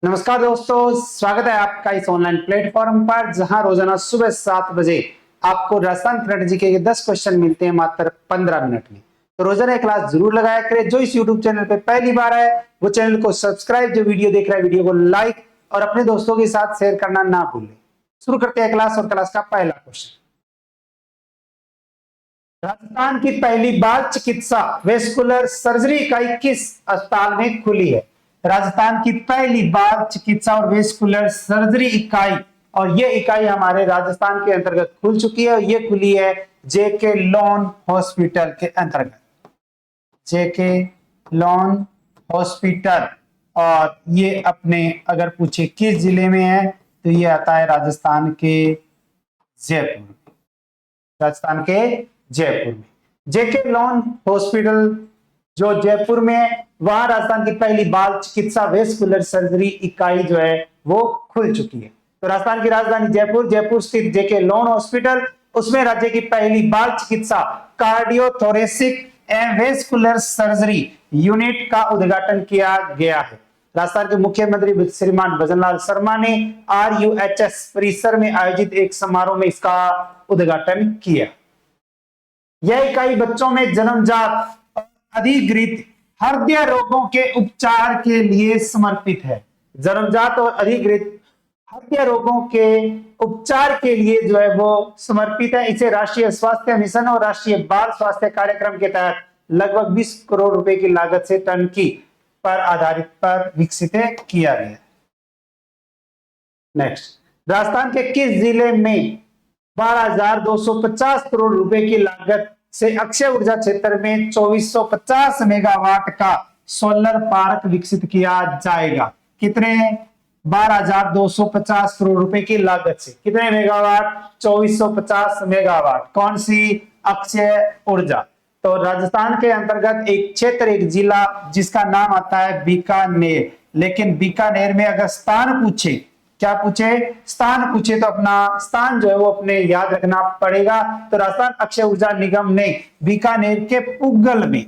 नमस्कार दोस्तों, स्वागत है आपका इस ऑनलाइन प्लेटफॉर्म पर जहां रोजाना सुबह 7 बजे आपको राजस्थान करंट जीके के 10 क्वेश्चन मिलते हैं मात्र 15 मिनट में। तो रोजाना एक क्लास जरूर लगाया करें। जो इस यूट्यूब चैनल पे पहली बार है वो चैनल को सब्सक्राइब, जो वीडियो देख रहा है वीडियो को लाइक और अपने दोस्तों के साथ शेयर करना ना भूलें। शुरू करते हैं क्लास और क्लास का पहला क्वेश्चन। राजस्थान की पहली बाल चिकित्सा वेस्कुलर सर्जरी इकाई किस अस्पताल में खुली है? राजस्थान की पहली बाल चिकित्सा और वेस्कुलर सर्जरी इकाई, और ये इकाई हमारे राजस्थान के अंतर्गत खुल चुकी है। ये खुली है जेके लॉन हॉस्पिटल के अंतर्गत, जेके लॉन हॉस्पिटल। और ये अपने अगर पूछे किस जिले में है तो ये आता है राजस्थान के जयपुर, राजस्थान के जयपुर में। जेके लॉन हॉस्पिटल जो जयपुर में है, वहां राजस्थान की पहली बाल चिकित्सा वेस्कुलर सर्जरी इकाई जो है वो खुल चुकी है। तो राजस्थान की राजधानी जयपुर, जयपुर स्थित जेके लॉन हॉस्पिटल, उसमें राज्य की पहली बाल चिकित्सा कार्डियोथोरेसिक एवं वेस्कुलर सर्जरी यूनिट का उद्घाटन किया गया है। राजस्थान के मुख्यमंत्री श्रीमान भजनलाल शर्मा ने RUHS परिसर में आयोजित एक समारोह में इसका उद्घाटन किया। यह इकाई बच्चों में जन्मजात और अधिकृत हृदय रोगों के उपचार के लिए समर्पित है। जन्मजात और अधिकृत हृदय रोगों के उपचार के लिए जो है वो समर्पित है। इसे राष्ट्रीय स्वास्थ्य मिशन और राष्ट्रीय बाल स्वास्थ्य कार्यक्रम के तहत लगभग 20 करोड़ रुपए की लागत से टर्नकी पर आधारित पर विकसित किया गया। नेक्स्ट, राजस्थान के किस जिले में 12,250 करोड़ रुपए की लागत से अक्षय ऊर्जा क्षेत्र में 2450 मेगावाट का सोलर पार्क विकसित किया जाएगा? कितने? 12,250 करोड़ रुपए की लागत से कितने मेगावाट? 2450 मेगावाट। कौन सी? अक्षय ऊर्जा। तो राजस्थान के अंतर्गत एक क्षेत्र, एक जिला जिसका नाम आता है बीकानेर। लेकिन बीकानेर में अगर स्थान पूछे, क्या पूछे? स्थान पूछे तो अपना स्थान जो है वो अपने याद रखना पड़ेगा। तो राजस्थान अक्षय ऊर्जा निगम ने बीकानेर के पुगल में,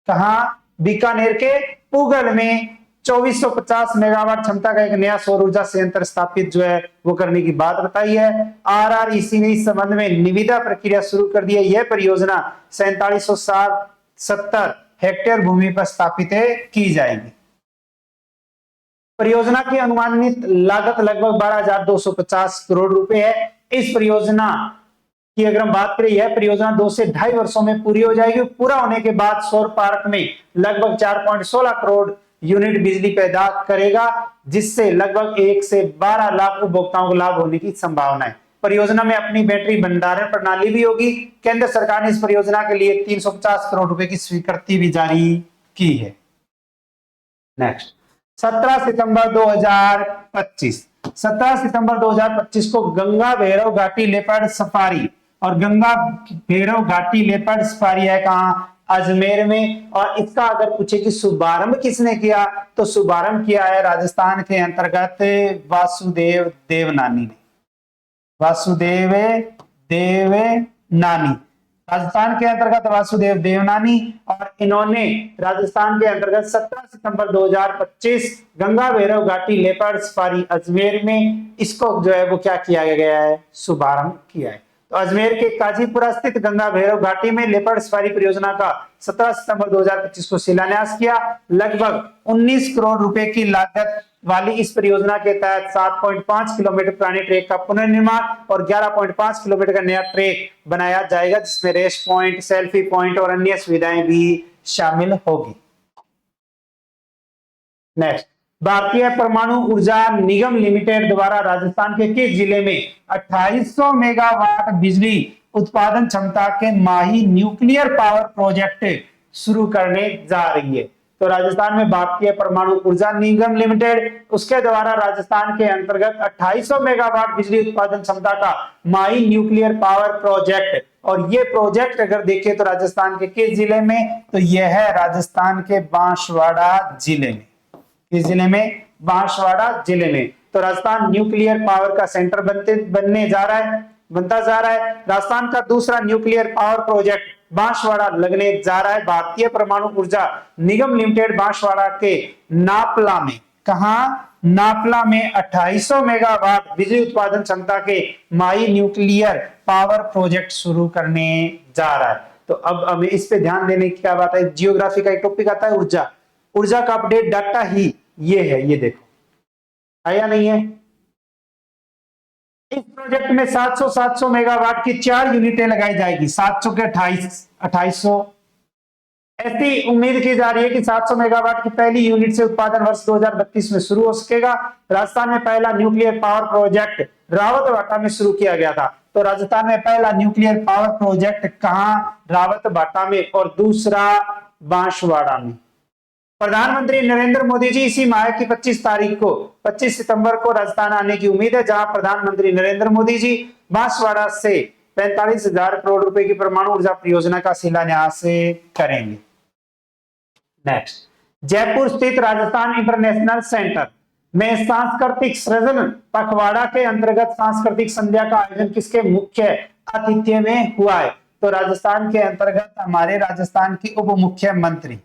कहा? बीकानेर के पुगल में 2450 मेगावाट क्षमता का एक नया सौर ऊर्जा संयंत्र स्थापित जो है वो करने की बात बताई है। RREC ने इस संबंध में निविदा प्रक्रिया शुरू कर दी है। यह परियोजना 4770 हेक्टेयर भूमि पर स्थापित की जाएगी। परियोजना की अनुमानित लागत लगभग 12,250 करोड़ रुपए है। इस परियोजना की अगर हम बात करें, यह परियोजना 2 से 2.5 वर्षों में पूरी हो जाएगी। पूरा होने के बाद सौर पार्क में लगभग 4.16 करोड़ यूनिट बिजली पैदा करेगा, जिससे लगभग 1 से 12 लाख उपभोक्ताओं को लाभ होने की संभावना है। परियोजना में अपनी बैटरी भंडारण प्रणाली भी होगी। केंद्र सरकार ने इस परियोजना के लिए 350 करोड़ रुपए की स्वीकृति भी जारी की है। नेक्स्ट, 17 सितंबर 2025, 17 सितंबर 2025 को गंगा भैरव घाटी लेपर्ड सफारी, और गंगा भैरव घाटी लेपर्ड सफारी है कहां? अजमेर में। और इसका अगर पूछे कि शुभारंभ किसने किया, तो शुभारंभ किया है राजस्थान के अंतर्गत वासुदेव देवनानी ने। वासुदेव देवनानी राजस्थान के अंतर्गत वासुदेव देवनानी, और इन्होंने राजस्थान के अंतर्गत 17 सितंबर 2025 गंगा भैरव घाटी लेपर्ड सफारी अजमेर में इसको जो है वो क्या किया गया है? शुभारंभ किया है। तो अजमेर के काजीपुरा स्थित गंगा भैरव घाटी में लेपर्ड सफारी परियोजना का 17 सितंबर 2025 को शिलान्यास किया। लगभग 19 करोड़ रुपए की लागत वाली इस परियोजना के तहत 7.5 किलोमीटर पुरानी ट्रैक का पुनर्निर्माण और 11.5 किलोमीटर का नया ट्रैक बनाया जाएगा, जिसमें रेस्ट पॉइंट, सेल्फी पॉइंट और अन्य सुविधाएं भी शामिल होगी। नेक्स्ट, भारतीय परमाणु ऊर्जा निगम लिमिटेड द्वारा राजस्थान के किस जिले में 2800 मेगावाट बिजली उत्पादन क्षमता के माही न्यूक्लियर पावर प्रोजेक्ट शुरू करने जा रही है? तो राजस्थान में भारतीय परमाणु ऊर्जा निगम लिमिटेड, उसके द्वारा राजस्थान के अंतर्गत 2800 मेगावाट बिजली उत्पादन क्षमता का माही न्यूक्लियर पावर प्रोजेक्ट, और ये प्रोजेक्ट अगर देखें तो राजस्थान के किस जिले में, तो यह है राजस्थान के बांसवाड़ा जिले में। किस जिले में? बांसवाड़ा जिले में। तो राजस्थान न्यूक्लियर पावर का सेंटर बनता जा रहा है। राजस्थान का दूसरा न्यूक्लियर पावर प्रोजेक्ट बांसवाड़ा लगने जा रहा है। भारतीय परमाणु ऊर्जा निगम लिमिटेड बांसवाड़ा के नापला में कहा, नापला में 2800 मेगावाट बिजली उत्पादन क्षमता के माई न्यूक्लियर पावर प्रोजेक्ट शुरू करने जा रहा है। तो अब हमें इस पे ध्यान देने की क्या बात है, जियोग्राफी का एक टॉपिक आता है ऊर्जा, ऊर्जा का अपडेट डाटा ही ये है, ये देखो आया नहीं है। इस प्रोजेक्ट में 700 मेगावाट की 4 यूनिटें लगाई जाएगी, 700 के 2800। ऐसी उम्मीद की जा रही है कि 700 मेगावाट की पहली यूनिट से उत्पादन वर्ष 2032 में शुरू हो सकेगा। राजस्थान में पहला न्यूक्लियर पावर प्रोजेक्ट रावतभाटा में शुरू किया गया था। तो राजस्थान में पहला न्यूक्लियर पावर प्रोजेक्ट कहां, रावतभाटा में, और दूसरा बांसवाड़ा में। प्रधानमंत्री नरेंद्र मोदी जी इसी माह की 25 सितंबर को राजस्थान आने की उम्मीद है, जहां प्रधानमंत्री नरेंद्र मोदी जी बांसवाड़ा से 45,000 करोड़ रुपए की परमाणु ऊर्जा परियोजना का शिलान्यास करेंगे। नेक्स्ट, जयपुर स्थित राजस्थान इंटरनेशनल सेंटर में सांस्कृतिक सृजन पखवाड़ा के अंतर्गत सांस्कृतिक संध्या का आयोजन किसके मुख्य आतिथ्य में हुआ है? तो राजस्थान के अंतर्गत हमारे राजस्थान की उप मुख्यमंत्री,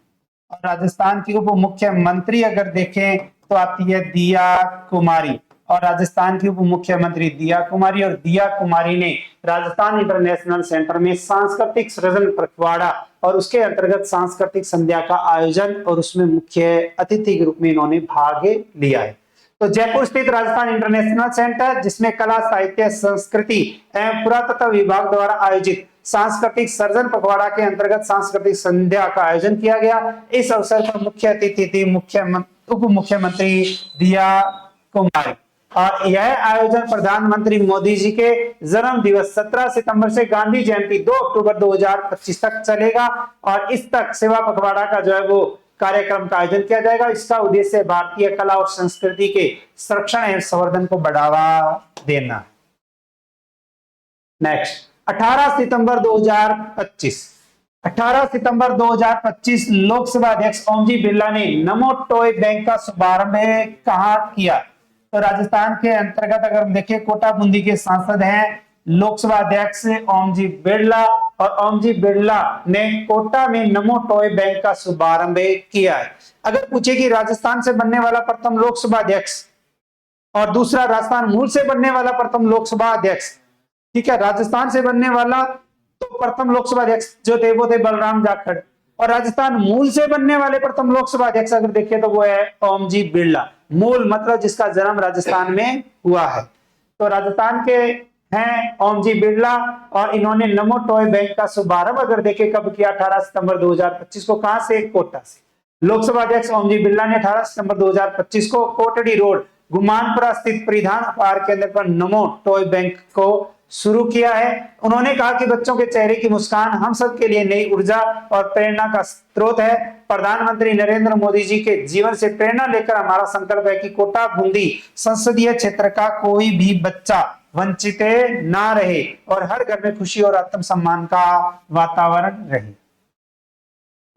और राजस्थान की उप मुख्यमंत्री अगर देखें तो आती है दिया कुमारी, और राजस्थान की उप मुख्यमंत्री दिया कुमारी, और दिया कुमारी ने राजस्थान इंटरनेशनल सेंटर में सांस्कृतिक सृजन पखवाड़ा और उसके अंतर्गत सांस्कृतिक संध्या का आयोजन और उसमें मुख्य अतिथि के रूप में इन्होंने भाग लिया है। तो जयपुर स्थित राजस्थान इंटरनेशनल सेंटर, जिसमें कला साहित्य संस्कृति एवं पुरातत्व विभाग द्वारा आयोजित सांस्कृतिक सर्जन पखवाड़ा के अंतर्गत सांस्कृतिक संध्या का आयोजन किया गया। इस अवसर पर मुख्य अतिथि थी उप मुख्यमंत्री दिया कुमारी, और यह आयोजन प्रधानमंत्री मोदी जी के जन्म दिवस 17 सितंबर से गांधी जयंती 2 अक्टूबर 2025 तक चलेगा, और इस तक सेवा पखवाड़ा का जो है वो कार्यक्रम का आयोजन किया जाएगा। इसका उद्देश्य भारतीय कला और संस्कृति के संरक्षण एवं संवर्धन को बढ़ावा देना। नेक्स्ट, 18 सितंबर 2025 लोकसभा अध्यक्ष ओम जी बिरला ने नमो टॉय बैंक का शुभारंभ कहां किया? तो राजस्थान के अंतर्गत अगर हम देखें, कोटा बूंदी के सांसद हैं लोकसभा अध्यक्ष ओम जी बिरला, और ओम जी बिरला ने कोटा में नमो टॉय बैंक का शुभारंभ किया है। अगर पूछे कि राजस्थान से बनने वाला प्रथम लोकसभा अध्यक्ष और दूसरा राजस्थान मूल से बनने वाला प्रथम लोकसभा अध्यक्ष, ठीक है, राजस्थान से बनने वाला तो प्रथम लोकसभा अध्यक्ष जो थे वो थे बलराम जाखड़, और राजस्थान मूल से बनने वाले प्रथम लोकसभा अध्यक्ष अगर देखें तो वो है ओम जी बिरला। मूल मतलब जिसका जन्म राजस्थान में हुआ है। तो राजस्थान के हैं ओम जी बिरला, और इन्होंने नमो टॉय बैंक का शुभारंभ अगर देखें कब किया? 18 सितंबर 2025 को। कहां से? कोटा से। लोकसभा अध्यक्ष ओम जी बिरला ने 18 सितंबर 2025 को कोटड़ी रोड गुमानपुरा स्थित परिधान उपहार केंद्र पर नमो टॉय बैंक को शुरू किया है। उन्होंने कहा कि बच्चों के चेहरे की मुस्कान हम सब के लिए नई ऊर्जा और प्रेरणा का स्रोत है। प्रधानमंत्री नरेंद्र मोदी जी के जीवन से प्रेरणा लेकर हमारा संकल्प है कि कोटा बूंदी संसदीय क्षेत्र का कोई भी बच्चा वंचित ना रहे और हर घर में खुशी और आत्मसम्मान का वातावरण रहे।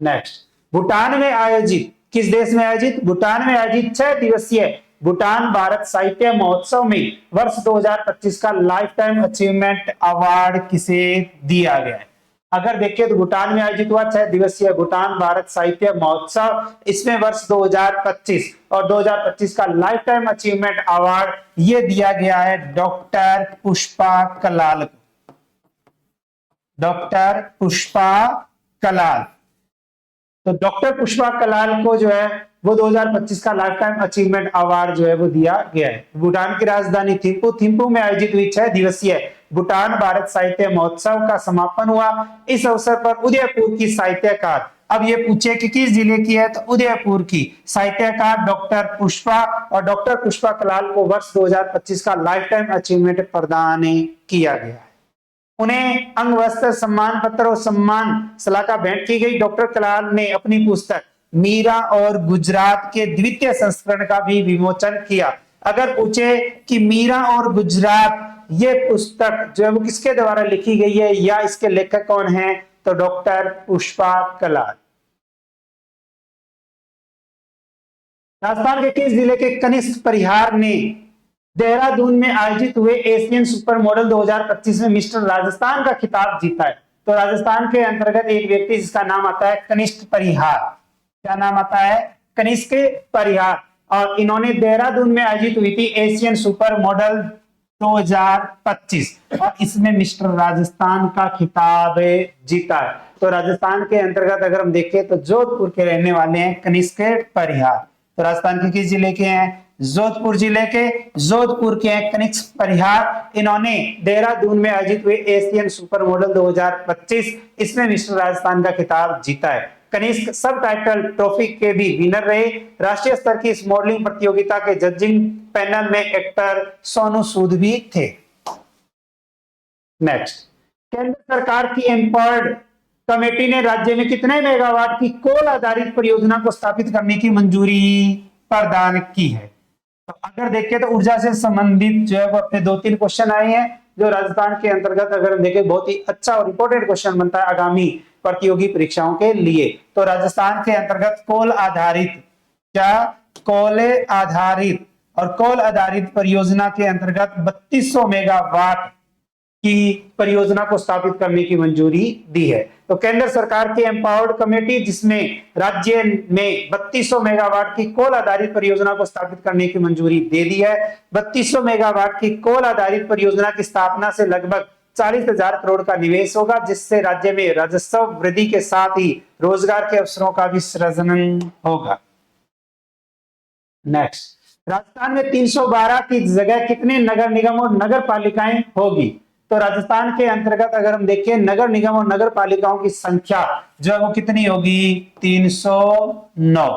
नेक्स्ट, भूटान में आयोजित, किस देश में आयोजित? भूटान में आयोजित 6 दिवसीय भूटान भारत साहित्य महोत्सव में वर्ष 2025 का लाइफ टाइम अचीवमेंट अवार्ड किसे दिया गया है? अगर देखें तो भूटान में आयोजित हुआ 6 दिवसीय भूटान भारत साहित्य महोत्सव, इसमें वर्ष 2025 और 2025 का लाइफ टाइम अचीवमेंट अवार्ड ये दिया गया है डॉक्टर पुष्पा कलाल को। डॉक्टर पुष्पा कलाल, तो डॉक्टर पुष्पा कलाल को जो है वो 2025 का लाइफ टाइम अचीवमेंट अवार्ड जो है वो दिया गया है। भूटान की राजधानी थिम्पू में आयोजित हुई 6 दिवसीय भूटान भारत साहित्य महोत्सव का समापन हुआ। इस अवसर पर उदयपुर की साहित्यकार, अब ये पूछे कि किस जिले की है, तो उदयपुर की साहित्यकार डॉक्टर पुष्पा, और डॉक्टर पुष्पा कलाल को वर्ष 2025 का लाइफ टाइम अचीवमेंट प्रदान किया गया है। उन्हें अंग वस्त्र, सम्मान पत्र और सम्मान सलाका भेंट की गई। डॉक्टर कलाल ने अपनी पुस्तक मीरा और गुजरात के द्वितीय संस्करण का भी विमोचन किया। अगर पूछे कि मीरा और गुजरात ये पुस्तक जो है वो किसके द्वारा लिखी गई है या इसके लेखक कौन है, तो डॉक्टर पुष्पा कलाल। राजस्थान के किस जिले के कनिष्ठ परिहार ने देहरादून में आयोजित हुए एशियन सुपर मॉडल 2025 में मिस्टर राजस्थान का खिताब जीता है? तो राजस्थान के अंतर्गत एक व्यक्ति जिसका नाम आता है कनिष्ठ परिहार। क्या नाम आता है? कनिष्ठ परिहार। और इन्होंने देहरादून में आयोजित हुई थी एशियन सुपर मॉडल 2025 और इसमें मिस्टर राजस्थान का खिताब जीता है। तो राजस्थान के अंतर्गत अगर हम देखें तो जोधपुर के रहने वाले हैं कनिष्क परिहार। तो राजस्थान के किस जिले के हैं? जोधपुर जिले के, जोधपुर के हैं कनिष्क परिहार। इन्होंने देहरादून में आयोजित हुए एशियन सुपर मॉडल 2025 इसमें मिस्टर राजस्थान का खिताब जीता है। कनिष्क सब टाइटल ट्रॉफी के भी विनर रहे। राष्ट्रीय स्तर की इस मॉडलिंग प्रतियोगिता के जजिंग पैनल में एक्टर सोनू सूद भी थे। नेक्स्ट, केंद्र सरकार की एम्पावर्ड कमेटी ने राज्य में कितने मेगावाट की कोल आधारित परियोजना को स्थापित करने की मंजूरी प्रदान की है? तो अगर देखें तो ऊर्जा से संबंधित जो है वो अपने 2-3 क्वेश्चन आए हैं जो राजस्थान के अंतर्गत अगर हम देखें बहुत ही अच्छा और इंपॉर्टेंट क्वेश्चन बनता है आगामी प्रतियोगी परीक्षाओं के लिए। तो राजस्थान के अंतर्गत कोल आधारित, क्या कोयले आधारित और कोल आधारित परियोजना के अंतर्गत 3200 मेगावाट की परियोजना को स्थापित करने की मंजूरी दी है। तो केंद्र सरकार की एम्पावर्ड कमेटी जिसमें राज्य में 3200 मेगावाट की कोल आधारित परियोजना को स्थापित करने की मंजूरी दे दी है। 3200 मेगावाट की कोल आधारित परियोजना की स्थापना से लगभग 40,000 करोड़ का निवेश होगा जिससे राज्य में राजस्व वृद्धि के साथ ही रोजगार के अवसरों का भी सृजन होगा। नेक्स्ट, राजस्थान में 312 की जगह कितने नगर निगम और नगर पालिकाएं होगी? तो राजस्थान के अंतर्गत अगर हम देखें नगर निगम और नगर पालिकाओं की संख्या जो है वो कितनी होगी? 309।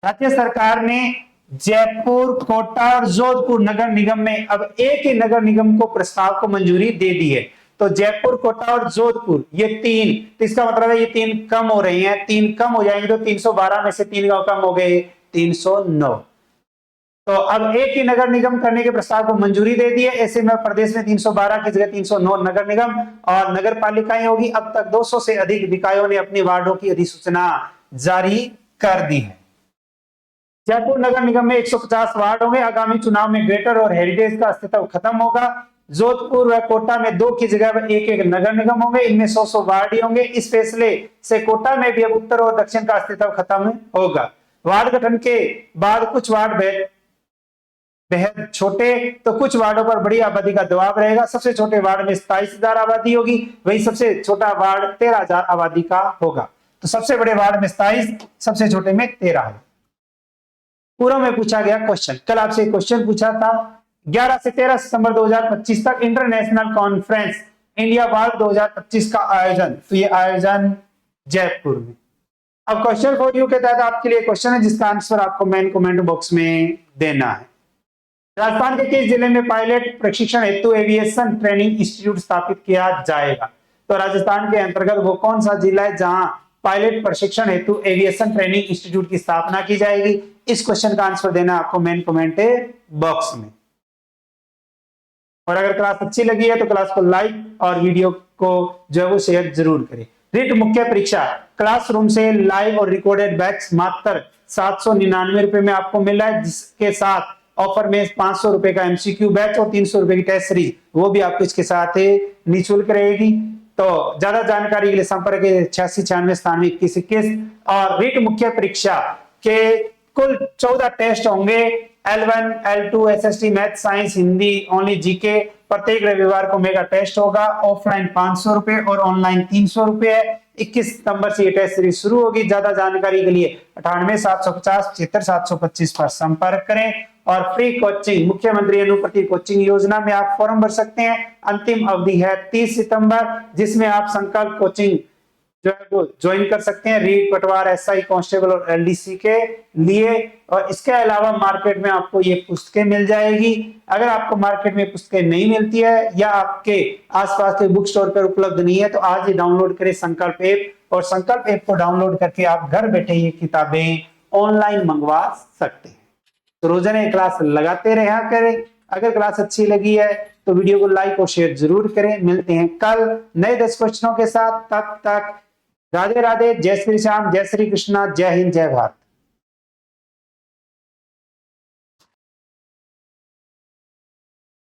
राज्य सरकार ने जयपुर, कोटा और जोधपुर नगर निगम में अब एक ही नगर निगम को प्रस्ताव को मंजूरी दे दी है। तो जयपुर, कोटा और जोधपुर ये 3, तो इसका मतलब है ये 3 कम हो रही हैं। 3 कम हो जाएंगे तो 312 में से 3 कम हो गए 309। तो अब एक ही नगर निगम करने के प्रस्ताव को मंजूरी दे दी है। ऐसे में प्रदेश में 312 की जगह 309 नगर निगम और नगर पालिकाएं होगी। अब तक 200 से अधिक निकायों ने अपनी वार्डों की अधिसूचना जारी कर दी है। जयपुर नगर निगम में 150 वार्ड होंगे। आगामी चुनाव में ग्रेटर और हेरिटेज का अस्तित्व खत्म होगा। जोधपुर व कोटा में 2 की जगह एक एक नगर निगम होंगे। इनमें 100 वार्ड ही होंगे। इस फैसले से कोटा में भी अब उत्तर और दक्षिण का अस्तित्व खत्म होगा। वार्ड गठन के बाद कुछ वार्ड बेहद छोटे तो कुछ वार्डों पर बड़ी आबादी का दबाव रहेगा। सबसे छोटे वार्ड में 27,000 आबादी होगी, वही सबसे छोटा वार्ड 13,000 आबादी का होगा। तो सबसे बड़े वार्ड में 27, सबसे छोटे में 13 है। पूर्व में पूछा गया क्वेश्चन, कल आपसे क्वेश्चन पूछा था 11 से 13 सितंबर 2025 तक इंटरनेशनल कॉन्फ्रेंस इंडिया वार्ड 2025 का आयोजन। तो ये आयोजन जयपुर में। अब क्वेश्चन फॉर यू के तहत आपके लिए क्वेश्चन है जिसका आंसर आपको मेन कमेंट बॉक्स में देना है। राजस्थान के किस जिले में पायलट प्रशिक्षण हेतु एविएशन ट्रेनिंग इंस्टीट्यूट स्थापित किया जाएगा? तो राजस्थान के अंतर्गत वो कौन सा जिला है जहां पायलट प्रशिक्षण हेतु एविएशन ट्रेनिंग इंस्टीट्यूट की स्थापना की जाएगी? इस क्वेश्चन का आंसर देना आपको मेन कमेंट बॉक्स में। और अगर क्लास अच्छी लगी है तो क्लास को लाइक और वीडियो को जो है वो शेयर जरूर करें। रिट मुख्य परीक्षा क्लासरूम से लाइव और रिकॉर्डेड बैच मात्र 799 रुपए में आपको मिल रहा है, जिसके साथ ऑफर में 500 रुपए का एमसीक्यू बैच और 300 रुपए की टेस्ट सीरीज वो भी आपको इसके साथ निःशुल्क रहेगी। तो ज्यादा जानकारी के लिए संपर्क 8696912121। और रिट मुख्य परीक्षा के कुल 14 टेस्ट होंगे। L1, L2, SST, math, science, Hindi, only GK. प्रत्येक रविवार को मेगा टेस्ट होगा। ऑफलाइन 500 रुपए और ऑनलाइन 300 रुपए है। 21 सितंबर से ये टेस्ट सीरीज शुरू होगी। ज्यादा जानकारी के लिए 98 750 75 725 पर संपर्क करें। और फ्री कोचिंग मुख्यमंत्री अनुप्रति कोचिंग योजना में आप फॉर्म भर सकते हैं। अंतिम अवधि है 30 सितंबर, जिसमें आप संकल्प कोचिंग जो है वो ज्वाइन कर सकते हैं रीट, पटवार, एसआई, कांस्टेबल और एलडीसी के लिए। और इसके अलावा मार्केट में आपको ये पुस्तकें मिल जाएगी। अगर आपको मार्केट में पुस्तकें नहीं मिलती है या आपके आसपास के बुक स्टोर पर उपलब्ध नहीं है तो आज ही डाउनलोड करें संकल्प ऐप। और संकल्प ऐप को डाउनलोड करके आप घर बैठे ये किताबें ऑनलाइन मंगवा सकते हैं। तो रोजाना ये क्लास लगाते रहा करें। अगर क्लास अच्छी लगी है तो वीडियो को लाइक और शेयर जरूर करें। मिलते हैं कल नए 10 क्वेश्चनों के साथ। तब तक राधे राधे, जय श्री श्याम, जय श्री कृष्णा, जय हिंद, जय भारत।